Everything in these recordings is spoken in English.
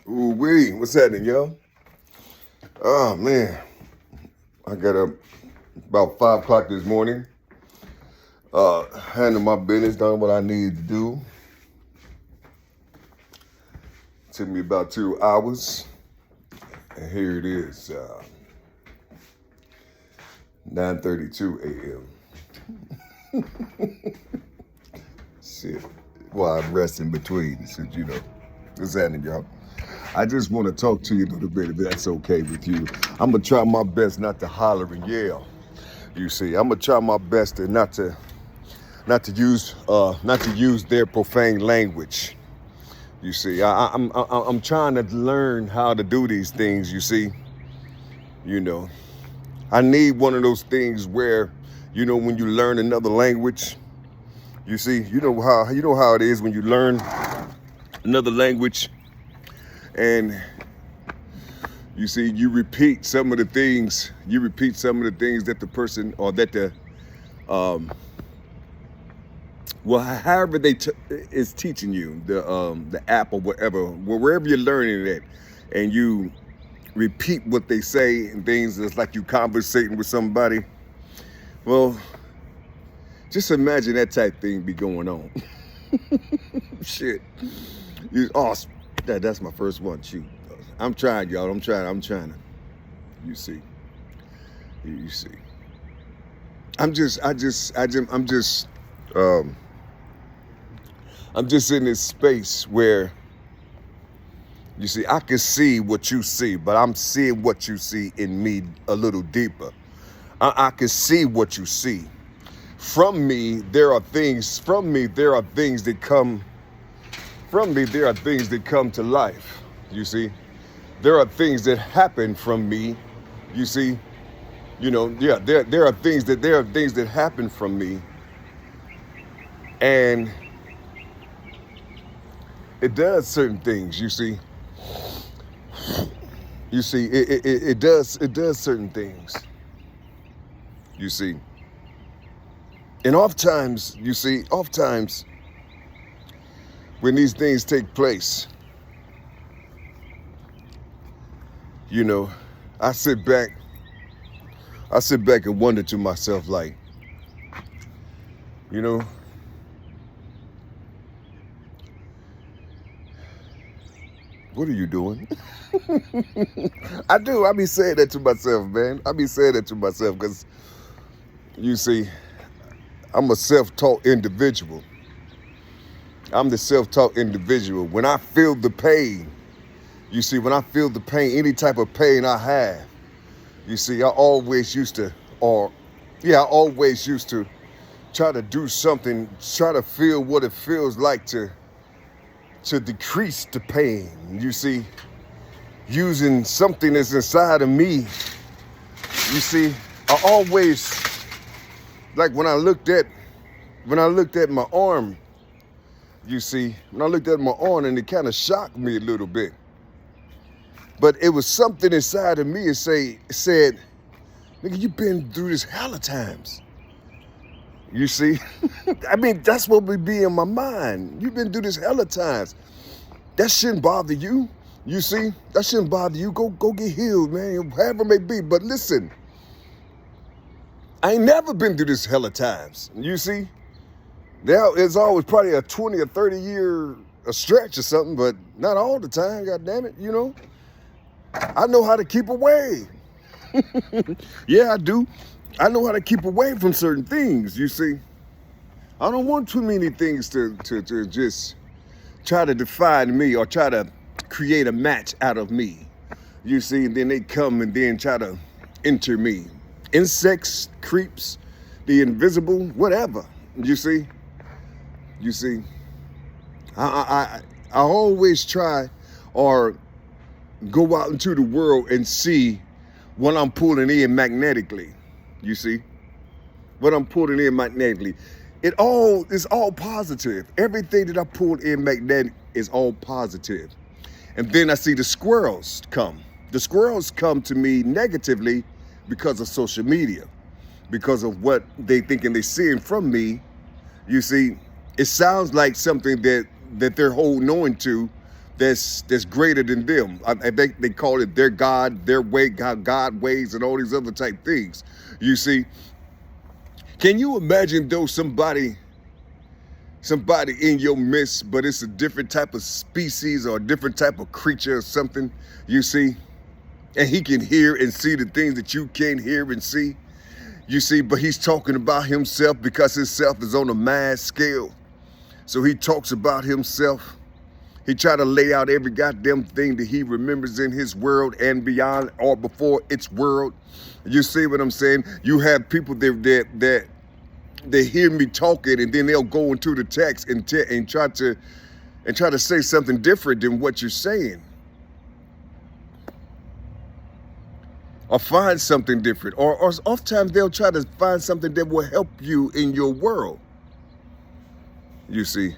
Ooh wee, what's happening, yo? Oh man, I got up about 5 o'clock this morning. Handled my business, done what I needed to do. Took me about 2 hours, and here it is, 9:32 a.m. Shit. Well, I'm resting between, since what's happening, y'all? I just want to talk to you a little bit, if that's okay with you. I'm gonna try my best not to holler and yell. You see, I'm gonna try my best to not to use their profane language. You see, I'm trying to learn how to do these things. You see, I need one of those things where, when you learn another language, you see, you know how it is when you learn another language, and you see, you repeat some of the things that the person or that the however is teaching you, the app or whatever, wherever you're learning it, and you repeat what they say and things. It's like you conversating with somebody. Well, just imagine that type thing be going on. Shit. That's my first one. Shoot. I'm trying, y'all. I'm trying to. You see. I'm just in this space where, you see, I can see what you see, but I'm seeing what you see in me a little deeper. I can see what you see. From me, there are things that come to life. You see, there are things that happen from me. You see, there are things that happen from me, and it does certain things. You see, it does certain things. You see, and oftentimes when these things take place, I sit back and wonder to myself, like, what are you doing? I do. I be saying that to myself, man. I be saying that to myself because, you see, I'm a self-taught individual. I'm the self-taught individual. When I feel the pain, any type of pain I have, you see, I always used to try to do something, try to feel what it feels like to decrease the pain. You see, using something that's inside of me. You see, I always, like when I looked at my arm, you see, and it kind of shocked me a little bit. But it was something inside of me that said, nigga, you've been through this hella times. You see? I mean, that's what would be in my mind. You've been through this hella times. That shouldn't bother you. You see? That shouldn't bother you. Go get healed, man. Whatever it may be. But listen, I ain't never been through this hella times. You see? There is always probably a 20 or 30 year stretch or something, but not all the time, God damn it, I know how to keep away. Yeah, I do. I know how to keep away from certain things, you see. I don't want too many things to just try to define me or try to create a match out of me. You see, and then they come and then try to enter me. Insects, creeps, the invisible, whatever. You see, I always try or go out into the world and see what I'm pulling in magnetically. You see, what I'm pulling in magnetically. It's all positive. Everything that I pulled in magnetic is all positive. And then I see the squirrels come. The squirrels come to me negatively because of social media, because of what they think and they seeing from me. You see, it sounds like something that they're holding on to that's greater than them. They call it their God, their way, God ways, and all these other type things. You see, can you imagine though somebody in your midst, but it's a different type of species or a different type of creature or something, you see, and he can hear and see the things that you can't hear and see, you see, but he's talking about himself because his self is on a mass scale. So he talks about himself. He try to lay out every goddamn thing that he remembers in his world and beyond or before its world. You see what I'm saying? You have people that they hear me talking and then they'll go into the text and try to say something different than what you're saying. Or find something different. Or oftentimes they'll try to find something that will help you in your world. You see.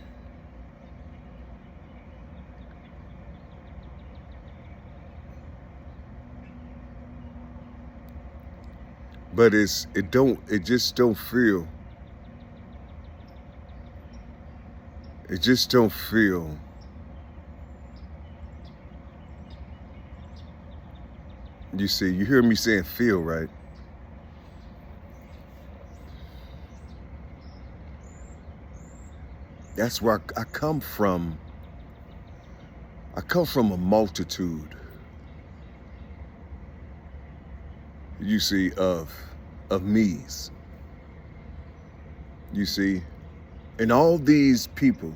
But it just don't feel. It just don't feel. You see, you hear me saying feel, right? That's where I come from. I come from a multitude, you see, of me's. You see, and all these people,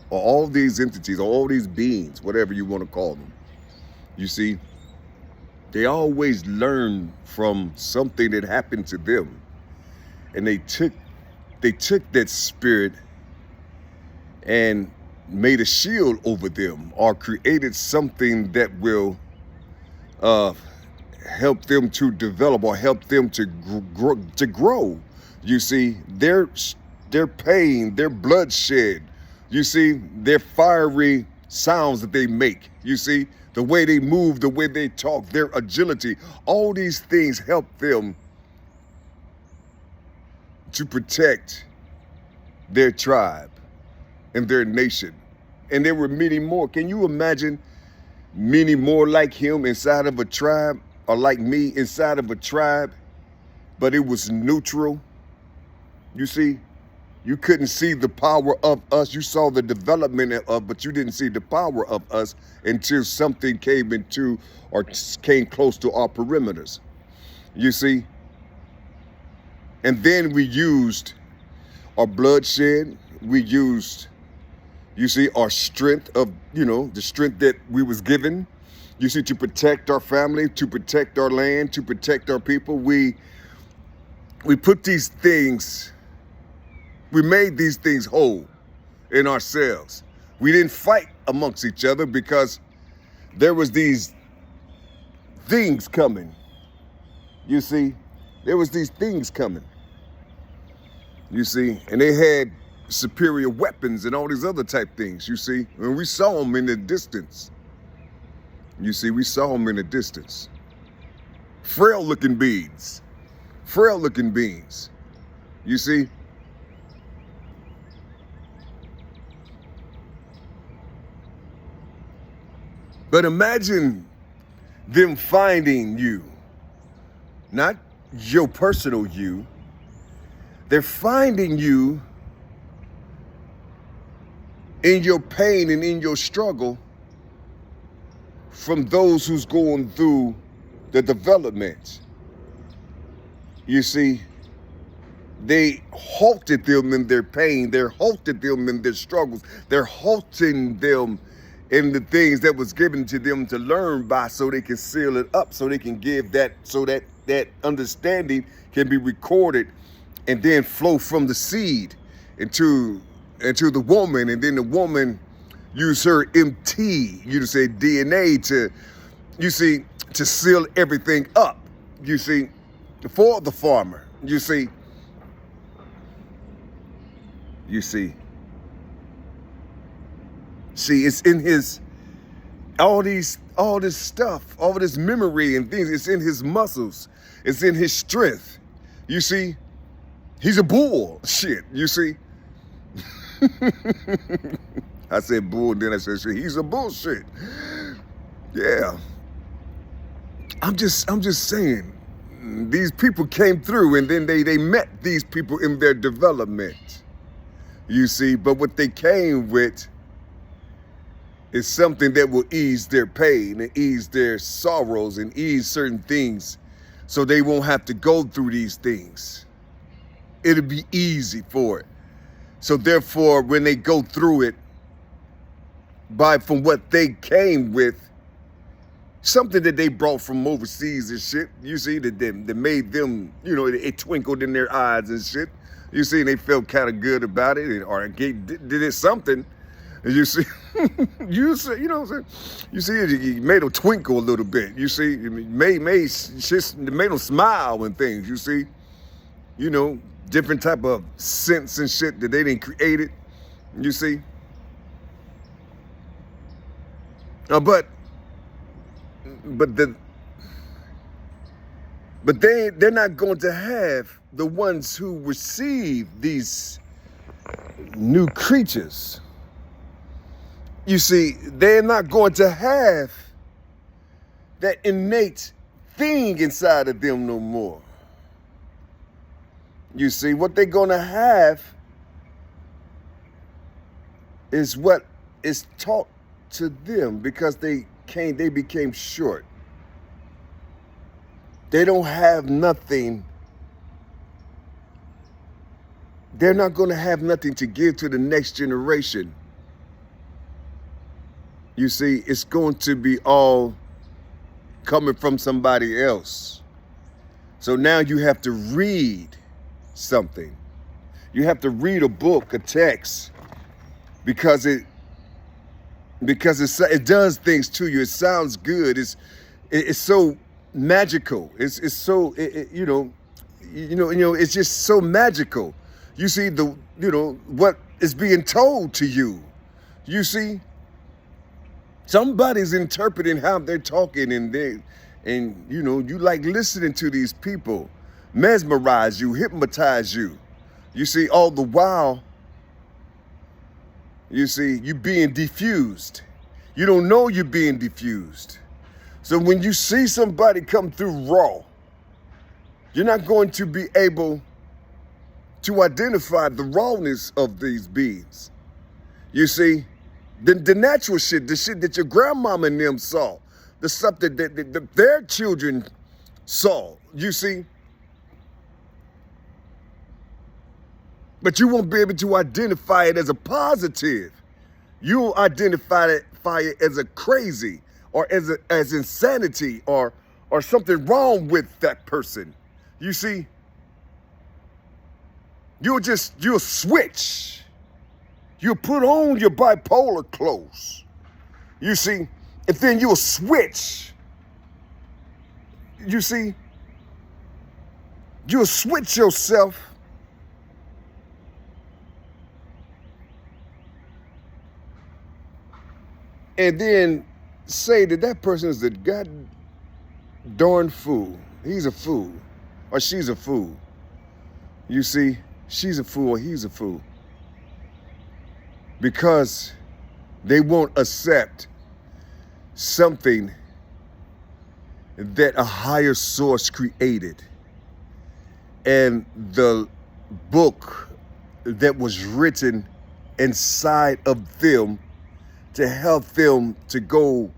or all these entities, or all these beings, whatever you want to call them, you see, they always learn from something that happened to them. And they took that spirit and made a shield over them, or created something that will help them to develop, or help them to grow. You see, their pain, their bloodshed, you see, their fiery sounds that they make, you see, the way they move, the way they talk, their agility, all these things help them to protect their tribe and their nation. And there were many more. Can you imagine many more like him inside of a tribe, or like me inside of a tribe, but it was neutral? You see, you couldn't see the power of us. You saw the development of, but you didn't see the power of us until something came into or came close to our perimeters. You see? And then we used our bloodshed. We used, you see, our strength of, the strength that we was given, you see, to protect our family, to protect our land, to protect our people. We put these things, we made these things whole in ourselves. We didn't fight amongst each other because there was these things coming. You see, there was these things coming. You see, and they had superior weapons and all these other type things, you see. And we saw them in the distance. You see, we saw them in the distance. Frail looking beings. You see. But imagine them finding you, not your personal you. They're finding you in your pain and in your struggle from those who's going through the development. You see, they halted them in their pain. They're halted them in their struggles. They're halting them in the things that was given to them to learn by, so they can seal it up, so they can give that, so that understanding can be recorded and then flow from the seed into the woman, and then the woman use her MT, you say DNA, to, you see, to seal everything up, you see, for the farmer, you see. See, it's in his, all this stuff, all this memory and things, it's in his muscles, it's in his strength, you see. He's a bull, shit, you see. I said bull, and then I said shit. He's a bullshit. Yeah. I'm just saying, these people came through, and then they met these people in their development. You see, but what they came with is something that will ease their pain and ease their sorrows and ease certain things so they won't have to go through these things. It'll be easy for it. So therefore, when they go through it, from what they came with, something that they brought from overseas and shit, you see, that made them, you know, it twinkled in their eyes and shit. You see, and they felt kind of good about it, or did it something. And you see, you know what I'm saying? You see, it made them twinkle a little bit. You see, it made them smile and things. You see, you know, different type of scents and shit that they didn't create it. You see, but they're not going to have the ones who receive these new creatures. You see, they're not going to have that innate thing inside of them no more. You see, what they're going to have is what is taught to them because they became short. They don't have nothing. They're not going to have nothing to give to the next generation. You see, it's going to be all coming from somebody else. So now you have to read something. You have to read a book, a text, because it does things to you. It sounds good. It's so magical. It's so it's just so magical. You see what is being told to you. You see, somebody's interpreting how they're talking, and you like listening to these people mesmerize you, hypnotize you. You see, all the while, you see, you being diffused. You don't know you're being diffused. So when you see somebody come through raw, you're not going to be able to identify the rawness of these beings. You see, the natural shit, the shit that your grandmama and them saw, the stuff that their children saw, you see. But you won't be able to identify it as a positive. You'll identify it as a crazy, or as insanity, or something wrong with that person. You see, you'll switch. You'll put on your bipolar clothes. You see, and then you'll switch. You see, you'll switch yourself. And then say that person is a god darn fool. He's a fool, or she's a fool. You see, she's a fool or he's a fool. Because they won't accept something that a higher source created. And the book that was written inside of them to help them to go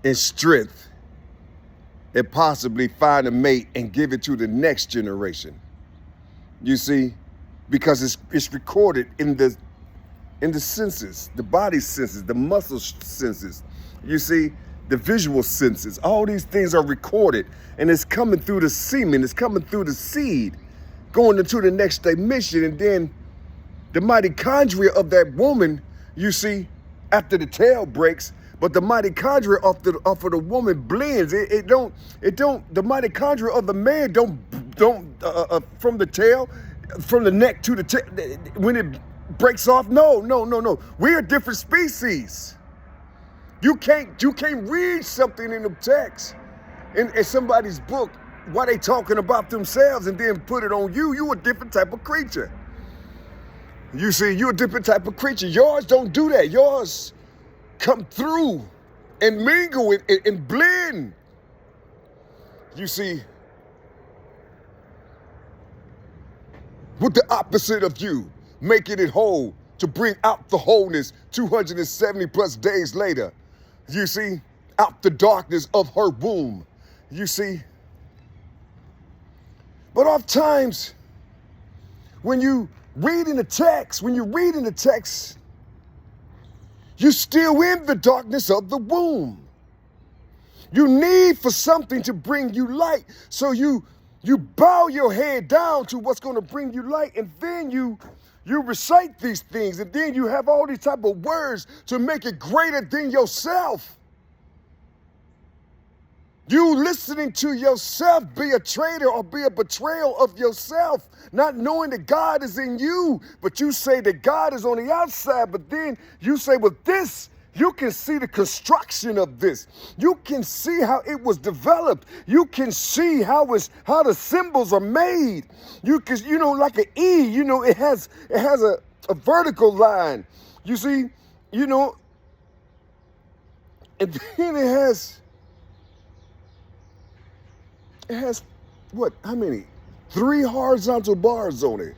in strength and possibly find a mate and give it to the next generation. You see, because it's recorded in the senses, the body senses, the muscle senses. You see, the visual senses. All these things are recorded, and it's coming through the semen. It's coming through the seed, going into the next dimension, and then the mitochondria of that woman. You see, after the tail breaks, but the mitochondria off of the woman blends. The mitochondria of the man don't from the tail, from the neck to the tail, when it breaks off. No. We're a different species. You can't read something in the text in somebody's book while they talking about themselves and then put it on you. You a different type of creature. You see, you're a different type of creature. Yours don't do that. Yours come through and mingle and blend. You see, with the opposite of you, making it whole to bring out the wholeness 270 plus days later. You see, out the darkness of her womb. You see, but oftentimes when you read in the text, you're still in the darkness of the womb. You need for something to bring you light. So you bow your head down to what's going to bring you light, and then you recite these things, and then you have all these type of words to make it greater than yourself. You listening to yourself be a traitor or be a betrayal of yourself, not knowing that God is in you, but you say that God is on the outside, but then you say, well, this, you can see the construction of this. You can see how it was developed. You can see how the symbols are made. You can, like an E, it has a vertical line. You see, and then it has what? How many? 3 horizontal bars on it.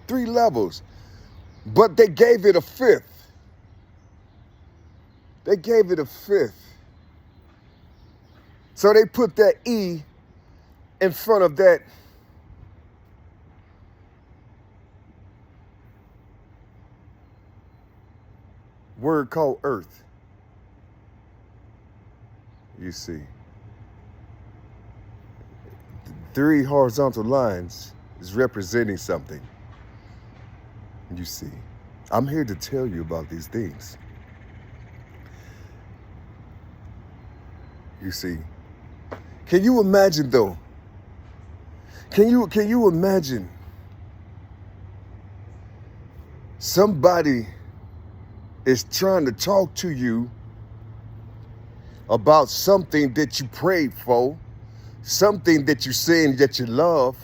3 levels. But they gave it a 5th. They gave it a 5th. So they put that E in front of that word called earth. You see. 3 horizontal lines is representing something. You see, I'm here to tell you about these things. You see, can you imagine though? Can you imagine somebody is trying to talk to you about something that you prayed for, something that you're saying that you love,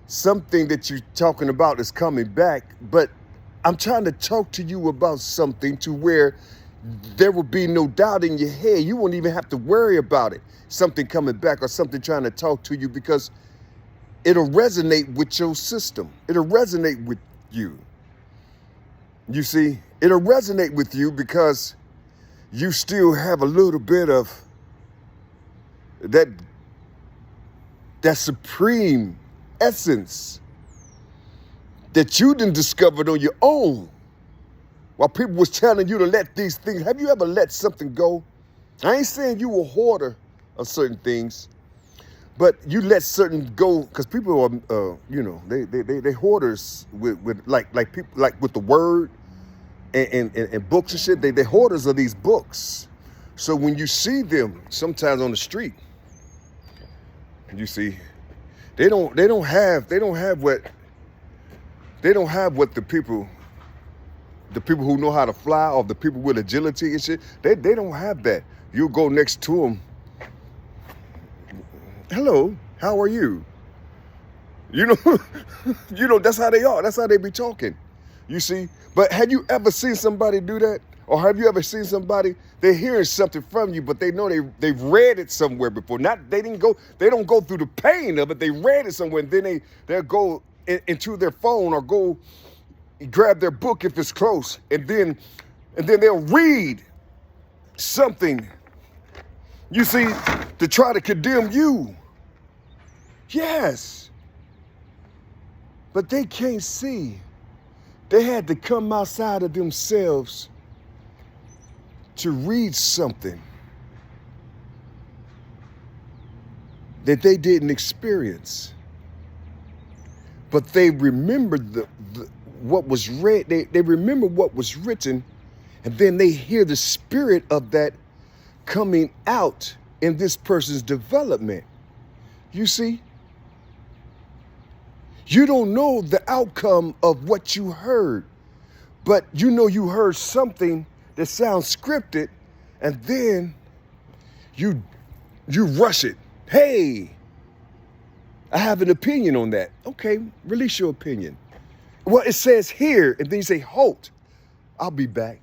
something that you're talking about is coming back, but I'm trying to talk to you about something to where there will be no doubt in your head. You won't even have to worry about it, something coming back or something trying to talk to you, because it'll resonate with your system. It'll resonate with you. You see, it'll resonate with you because you still have a little bit of that supreme essence that you done discovered on your own. While people was telling you to let these things, have you ever let something go? I ain't saying you a hoarder of certain things, but you let certain go, because people are, they hoarders with like people like with the word and books and shit. They hoarders of these books. So when you see them sometimes on the street, you see, they don't have what the people who know how to fly, or the people with agility and shit, they don't have that. You go next to them. Hello, how are you? That's how they are. That's how they be talking. You see? But have you ever seen somebody do that? Or have you ever seen somebody, they're hearing something from you, but they know they've read it somewhere before. They don't go through the pain of it. They read it somewhere, and then they'll go into their phone or go grab their book if it's close, and then they'll read something, you see, to try to condemn you. Yes. But they can't see. They had to come outside of themselves to read something that they didn't experience. But they remembered what was read. They remember what was written, and then they hear the spirit of that coming out in this person's development. You see? You don't know the outcome of what you heard, but you know you heard something that sounds scripted, and then you rush it. Hey, I have an opinion on that. Okay, release your opinion. Well, it says here, and then you say, halt, I'll be back.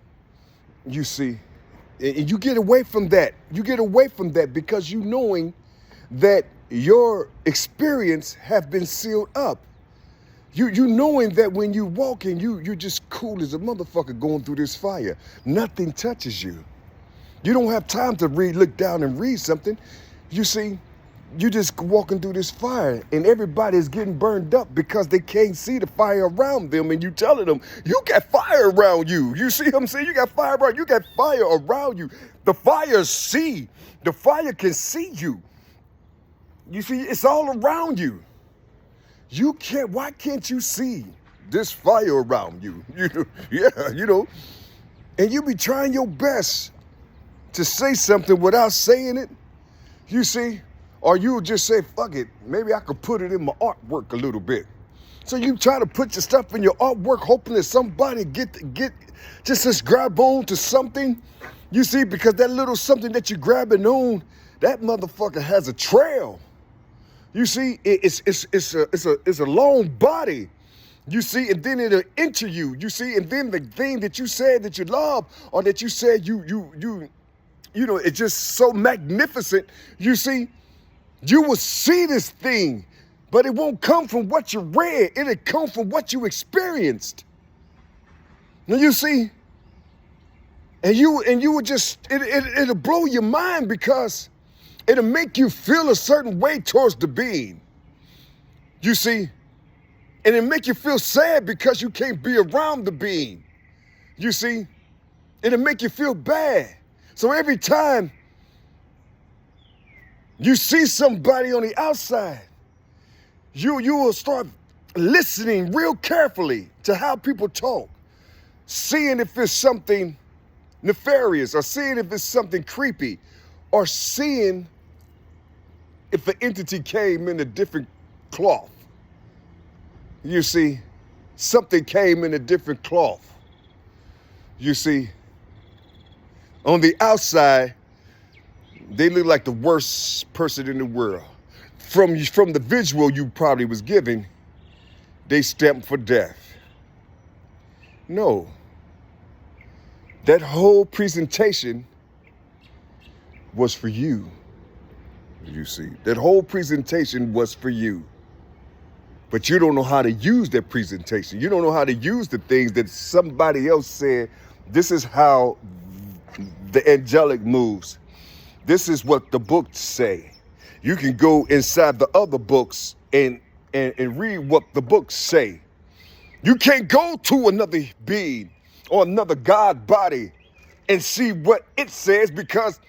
You see, and you get away from that. You get away from that because you knowing that your experience have been sealed up. You knowing that when you walk in, you're just cool as a motherfucker going through this fire. Nothing touches you. You don't have time to look down and read something. You see, you just walking through this fire and everybody's getting burned up because they can't see the fire around them, and you telling them, you got fire around you. You see what I'm saying? You got fire around you. You got fire around you. The fire can see you. You see, it's all around you. Why can't you see this fire around you? And you be trying your best to say something without saying it, you see, or you just say, fuck it, maybe I could put it in my artwork a little bit. So you try to put your stuff in your artwork, hoping that somebody just grab on to something, you see, because that little something that you're grabbing on, that motherfucker has a trail. You see, it's a long body, you see, and then it'll enter you, you see, and then the thing that you said that you love, or that you said it's just so magnificent, you see, you will see this thing, but it won't come from what you read, it'll come from what you experienced. Now you see, and you will just, it'll blow your mind because it'll make you feel a certain way towards the being. You see? And it'll make you feel sad because you can't be around the being. You see? It'll make you feel bad. So every time you see somebody on the outside, you will start listening real carefully to how people talk, seeing if it's something nefarious, or seeing if it's something creepy, or seeing if the entity came in a different cloth. You see, something came in a different cloth. You see, on the outside, they look like the worst person in the world. From the visual you probably was given, they stamped for death. No. That whole presentation was for you. You see, that whole presentation was for you. But you don't know how to use that presentation. You don't know how to use the things that somebody else said. This is how the angelic moves. This is what the books say. You can go inside the other books and read what the books say. You can't go to another being or another God body and see what it says, because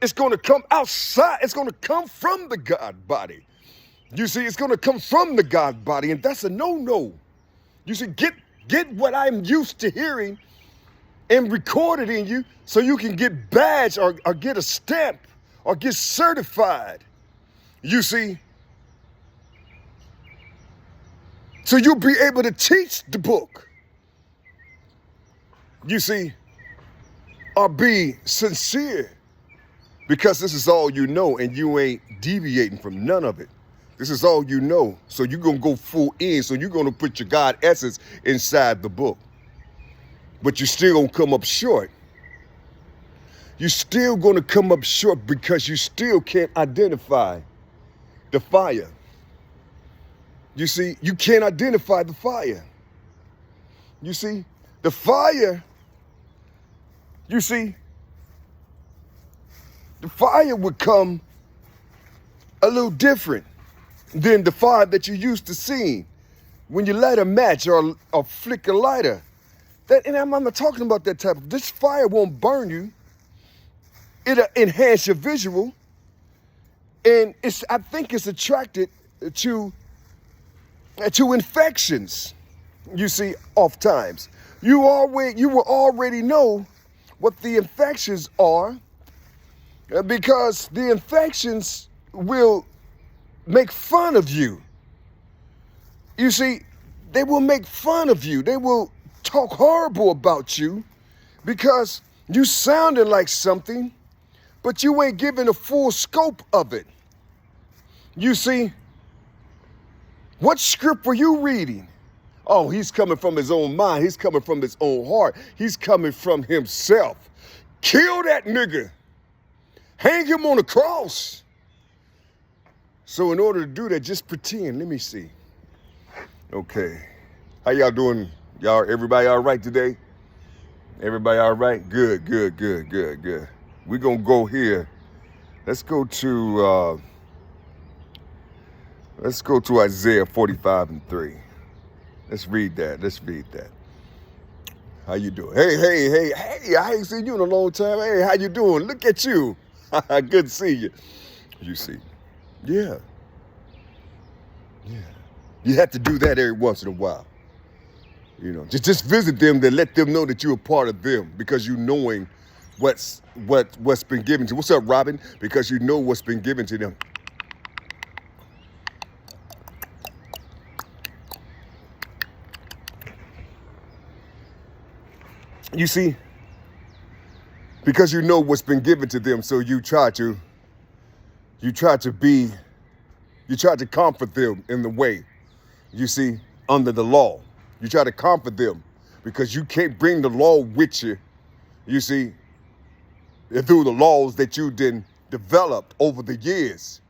it's going to come outside. It's going to come from the God body. You see, it's going to come from the God body, and that's a no-no. You see, get what I'm used to hearing and record it in you so you can get badged or get a stamp or get certified. You see? So you'll be able to teach the book. You see? Or be sincere, because this is all you know and you ain't deviating from none of it. This is all you know. So you're going to go full in. So you're going to put your God essence inside the book. But you're still going to come up short. You're still going to come up short because you still can't identify the fire. You see, you can't identify the fire. You see, the fire, you see, the fire would come a little different than the fire that you used to seeing when you light a match or flick a lighter. And I'm not talking about that type of, this fire won't burn you. It'll enhance your visual. And I think it's attracted to infections, you see, oftentimes. You will already know what the infections are, because the infections will make fun of you. You see, they will make fun of you. They will talk horrible about you because you sounded like something, but you ain't given a full scope of it. You see, what script were you reading? Oh, he's coming from his own mind. He's coming from his own heart. He's coming from himself. Kill that nigga. Hang him on the cross. So in order to do that, just pretend. Let me see. Okay. How y'all doing? Y'all, everybody all right today? Everybody all right? Good, good, good, good, good. We're going to go here. Let's go to Isaiah 45:3. Let's read that. Let's read that. How you doing? Hey, I ain't seen you in a long time. Hey, how you doing? Look at you. Good to see you. You see. Yeah. Yeah. You have to do that every once in a while. You know, just visit them to let them know that you're a part of them, because you knowing what's been given to you. What's up, Robin? Because you know what's been given to them. You see, because you know what's been given to them, so you try to comfort them in the way, you see, under the law. You try to comfort them because you can't bring the law with you, you see, through the laws that you then developed over the years,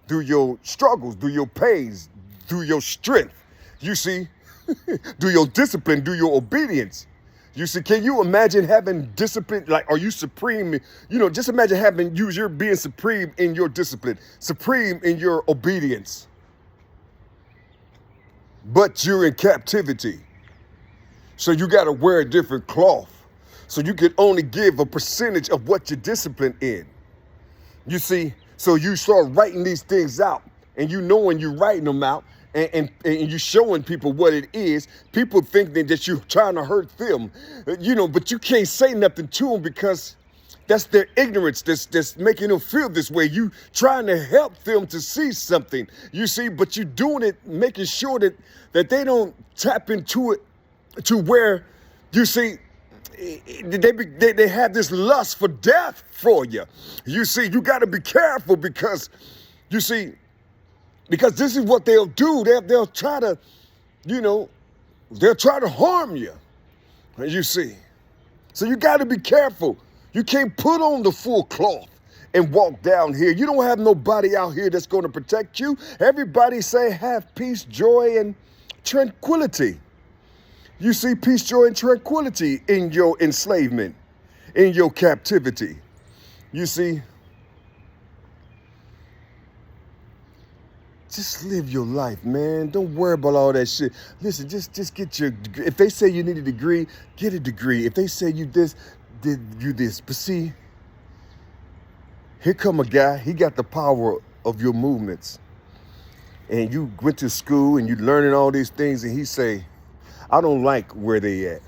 through your struggles, through your pains, through your strength, you see, through your discipline, through your obedience. You see, can you imagine having discipline? Like, are you supreme? You know, just imagine you're being supreme in your discipline, supreme in your obedience. But you're in captivity. So you got to wear a different cloth. So you can only give a percentage of what you're disciplined in. You see, so you start writing these things out, and you know when you're writing them out, and you're showing people what it is. People think that you're trying to hurt them, you know, but you can't say nothing to them because that's their ignorance that's making them feel this way. You trying to help them to see something, you see, but you're doing it, making sure that they don't tap into it to where, you see, they have this lust for death for you. You see, you got to be careful because, you see, because this is what they'll do. They'll try to, you know, they'll try to harm you, you see. So you got to be careful. You can't put on the full cloth and walk down here. You don't have nobody out here that's going to protect you. Everybody say have peace, joy, and tranquility. You see, peace, joy, and tranquility in your enslavement, in your captivity. You see, just live your life, man. Don't worry about all that shit. Listen, just get your, if they say you need a degree, get a degree. If they say you this, did you this. But see, here come a guy, he got the power of your movements. And you went to school and you learning all these things, and he say, I don't like where they at.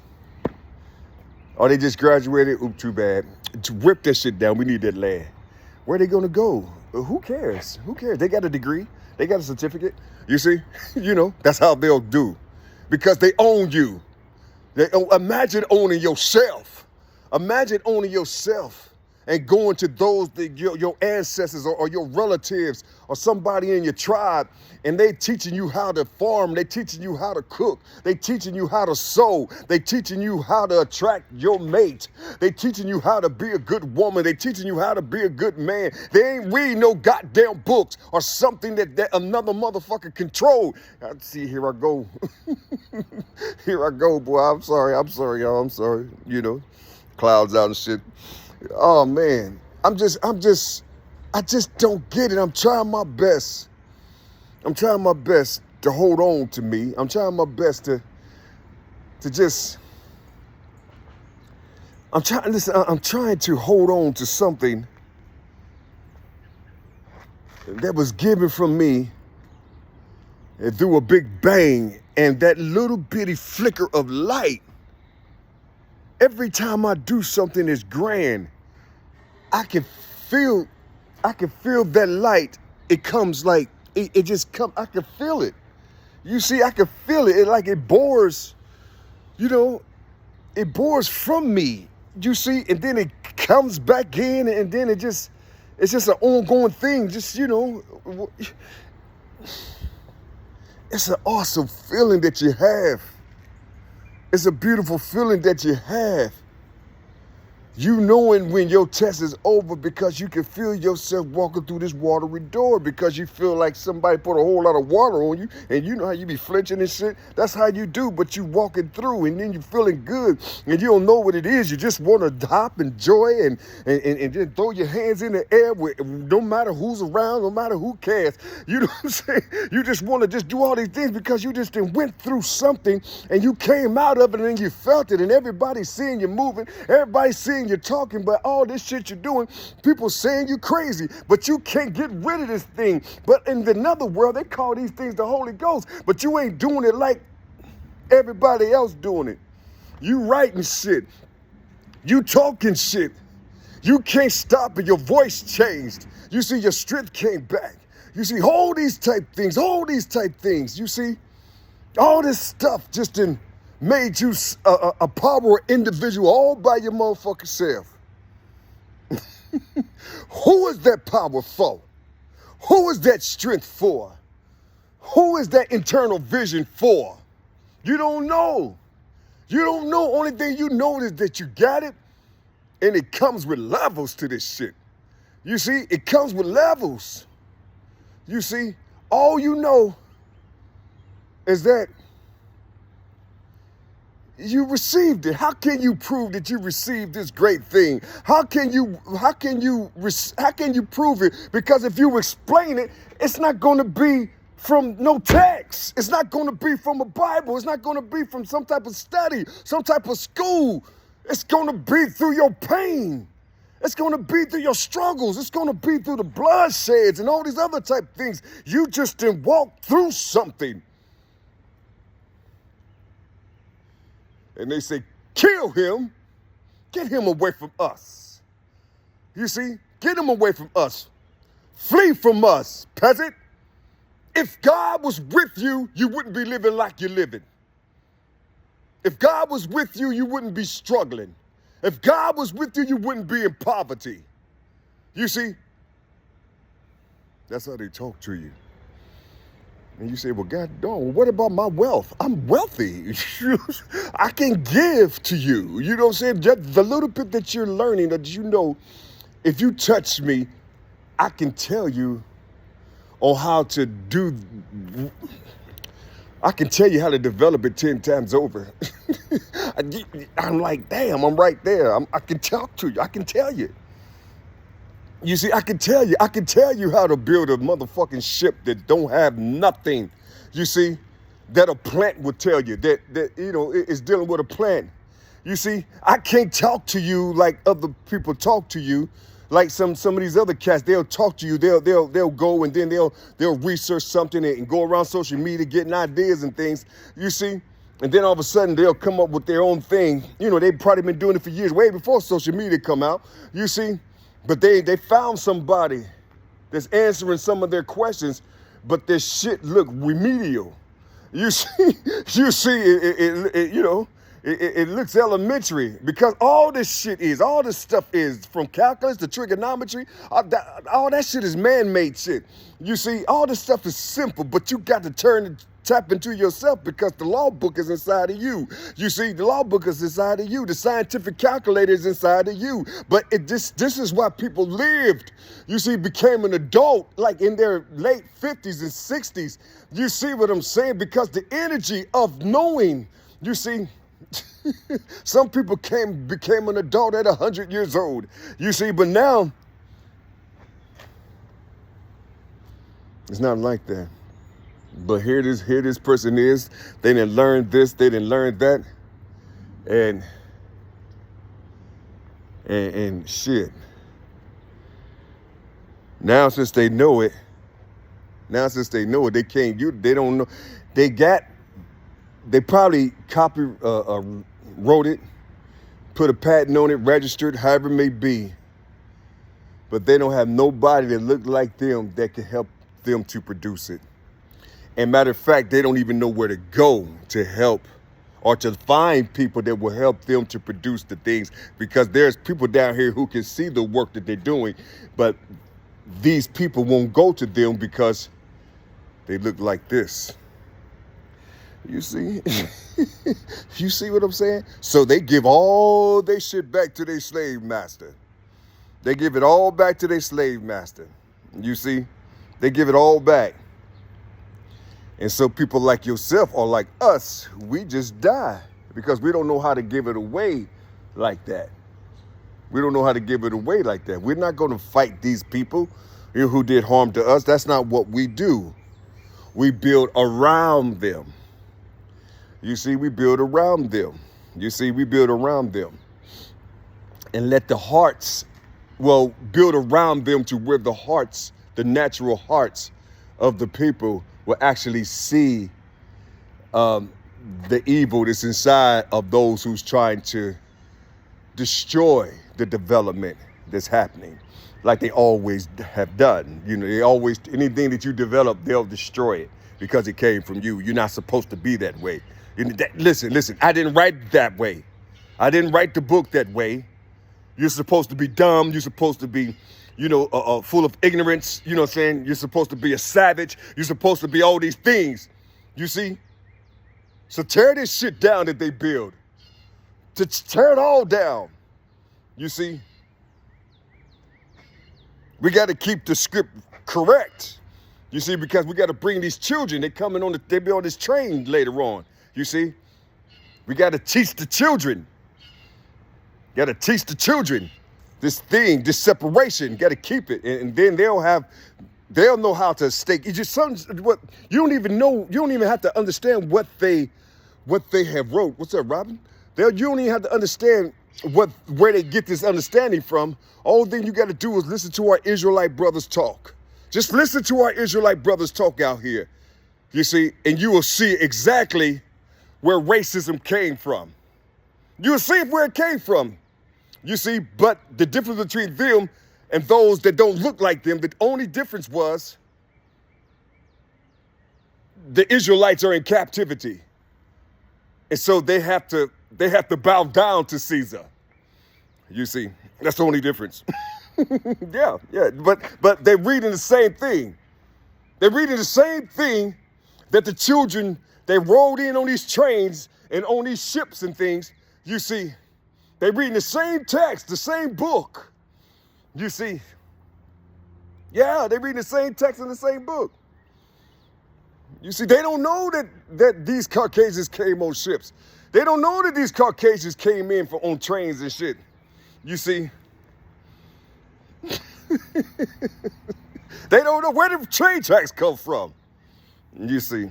Or they just graduated, oop, too bad. Rip that shit down, we need that land. Where they gonna go? Who cares? Who cares? They got a degree. They got a certificate. You see, you know, that's how they'll do, because they own you. Imagine owning yourself. Imagine owning yourself and going to those, your ancestors or your relatives or somebody in your tribe, and they teaching you how to farm. They teaching you how to cook. They teaching you how to sew. They teaching you how to attract your mate. They teaching you how to be a good woman. They teaching you how to be a good man. They ain't reading no goddamn books or something that another motherfucker control. See, here I go. Here I go, boy. I'm sorry, y'all. I'm sorry. You know, clouds out and shit. Oh man, I just don't get it. I'm trying my best. I'm trying my best to hold on to me. I'm trying my best to just, I'm trying to hold on to something that was given from me through a big bang, and that little bitty flicker of light. Every time I do something that's grand, I can feel that light. It comes like, it just comes, I can feel it. You see, I can feel it. Like it bores, you know, it bores from me. You see, and then it comes back in, and then it's just an ongoing thing. Just, you know, It's an awesome feeling that you have. It's a beautiful feeling that you have. You knowing when your test is over because you can feel yourself walking through this watery door because you feel like somebody put a whole lot of water on you, and you know how you be flinching and shit. That's how you do, but you walking through and then you feeling good and you don't know what it is. You just want to hop and joy and then throw your hands in the air with no matter who's around, no matter who cares. You know what I'm saying? You just want to just do all these things because you just went through something and you came out of it and you felt it, and everybody's seeing you moving, everybody's seeing you're talking, but all this shit you're doing, people saying you crazy, but you can't get rid of this thing. But in another world, they call these things the Holy Ghost, but you ain't doing it like everybody else doing it. You writing shit. You talking shit. You can't stop it. Your voice changed. You see, your strength came back. You see, all these type things. You see, all this stuff just made you a power individual all by your motherfucking self. Who is that power for? Who is that strength for? Who is that internal vision for? You don't know. You don't know. Only thing you know is that you got it, and it comes with levels to this shit. You see, it comes with levels. You see, all you know is that you received it. How can you prove that you received this great thing? How can you prove it? Because if you explain it, it's not going to be from no text. It's not going to be from a Bible. It's not going to be from some type of study, some type of school. It's going to be through your pain. It's going to be through your struggles. It's going to be through the bloodsheds and all these other type things. You just didn't walk through something. And they say, kill him, get him away from us. You see, get him away from us. Flee from us, peasant. If God was with you, you wouldn't be living like you're living. If God was with you, you wouldn't be struggling. If God was with you, you wouldn't be in poverty. You see, that's how they talk to you. And you say, well, God, dog, what about my wealth? I'm wealthy. I can give to you. You know what I'm saying? Just the little bit that you're learning, that you know, if you touch me, I can tell you on how to do. I can tell you how to develop it 10 times over. I'm like, damn, I'm right there. I can talk to you. I can tell you. You see, I can tell you how to build a motherfucking ship that don't have nothing. You see, that a plant would tell you that you know, it's dealing with a plant. You see, I can't talk to you like other people talk to you. Like some of these other cats, they'll talk to you. They'll go and then they'll research something and go around social media getting ideas and things. You see, and then all of a sudden they'll come up with their own thing. You know, they've probably been doing it for years, way before social media come out. You see. But they found somebody that's answering some of their questions, but their shit look remedial. You see, it looks elementary because all this stuff is from calculus to trigonometry. All that shit is man-made shit. You see, all this stuff is simple, but you got to tap into yourself because the law book is inside of you. You see, the law book is inside of you. The scientific calculator is inside of you. But this is why people lived. You see, became an adult like in their late 50s and 60s. You see what I'm saying? Because the energy of knowing, you see, some people became an adult at 100 years old. You see, but now it's not like that. But here this person is. They didn't learn this. They didn't learn that. And shit. Now since they know it, they can't. They don't know. They probably wrote it, put a patent on it, registered, however it may be. But they don't have nobody that look like them that can help them to produce it. And matter of fact, they don't even know where to go to help or to find people that will help them to produce the things, because there's people down here who can see the work that they're doing, but these people won't go to them because they look like this. You see? You see what I'm saying? So they give all their shit back to their slave master. They give it all back to their slave master. You see? They give it all back. And so people like yourself or like us, we just die because we don't know how to give it away like that. We don't know how to give it away like that. We're not going to fight these people who did harm to us. That's not what we do. We build around them. You see, we build around them. You see, we build around them. And let the hearts, build around them to where the hearts, the natural hearts of the people will actually see the evil that's inside of those who's trying to destroy the development that's happening, like they always have done. You know, they always, anything that you develop, they'll destroy it because it came from you. You're not supposed to be that way. Listen, I didn't write that way. I didn't write the book that way. You're supposed to be dumb. You're supposed to be, full of ignorance. You know what I'm saying? You're supposed to be a savage. You're supposed to be all these things. You see? So tear this shit down that they build. To tear it all down. You see? We got to keep the script correct. You see, because we got to bring these children. They be on this train later on. You see? We got to teach the children. Got to teach the children this thing, this separation. Got to keep it, and then they'll know how to stay. You just what you don't even know. You don't even have to understand what they have wrote. What's up, Robin? You don't even have to understand where they get this understanding from. All thing you got to do is listen to our Israelite brothers talk. Just listen to our Israelite brothers talk out here. You see, and you will see exactly where racism came from. You will see where it came from. You see, but the difference between them and those that don't look like them, the only difference was the Israelites are in captivity. And so they have to bow down to Caesar. You see, that's the only difference. Yeah. But they're reading the same thing. They're reading the same thing that the children, they rode in on these trains and on these ships and things. You see, they're reading the same text, the same book. You see, yeah, they're reading the same text in the same book. You see, they don't know that these Caucasians came on ships. They don't know that these Caucasians came in on trains and shit. You see, they don't know where the train tracks come from. You see,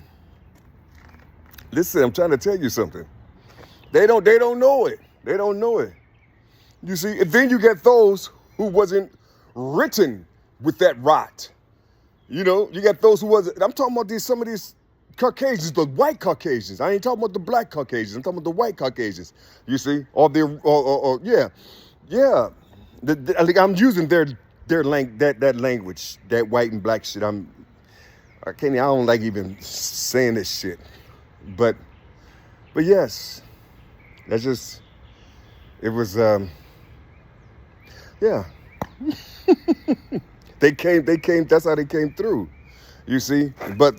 listen, I'm trying to tell you something. They don't know it. They don't know it. You see, and then you get those who wasn't written with that rot. You know, you got those who wasn't. I'm talking about some of these Caucasians, the white Caucasians. I ain't talking about the black Caucasians. I'm talking about the white Caucasians. You see, yeah. I'm using their that language, that white and black shit. I don't like even saying this shit, but yes. That's just, it was, yeah. They came, that's how they came through, you see? But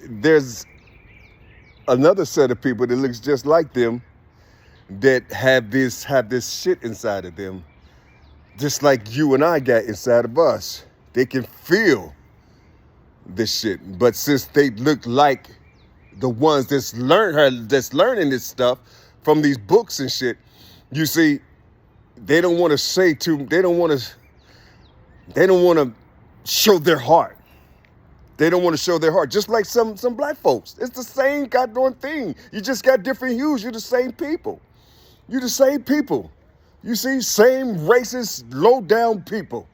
there's another set of people that looks just like them that have this shit inside of them, just like you and I got inside of us. They can feel this shit, but since they look like the ones that's learning this stuff from these books and shit, you see, they don't want to they don't want to show their heart. They don't want to show their heart, just like some black folks. It's the same goddamn thing. You just got different hues. You're the same people. You're the same people. You see, same racist, low down people.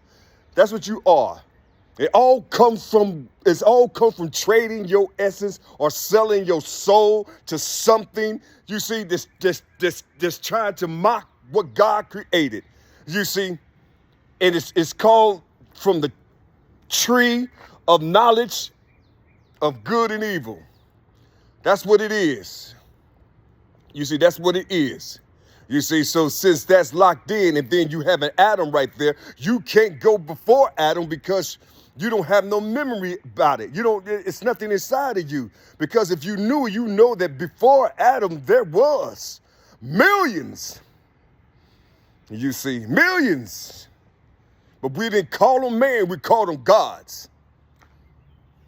That's what you are. It's all come from trading your essence or selling your soul to something. You see, this trying to mock what God created. You see, and it's called from the tree of knowledge of good and evil. That's what it is. You see, that's what it is. You see, so since that's locked in, and then you have an Adam right there, you can't go before Adam because you don't have no memory about it. You don't, it's nothing inside of you. Because if you knew, you know that before Adam, there was millions. You see, millions. But we didn't call them man, we called them gods.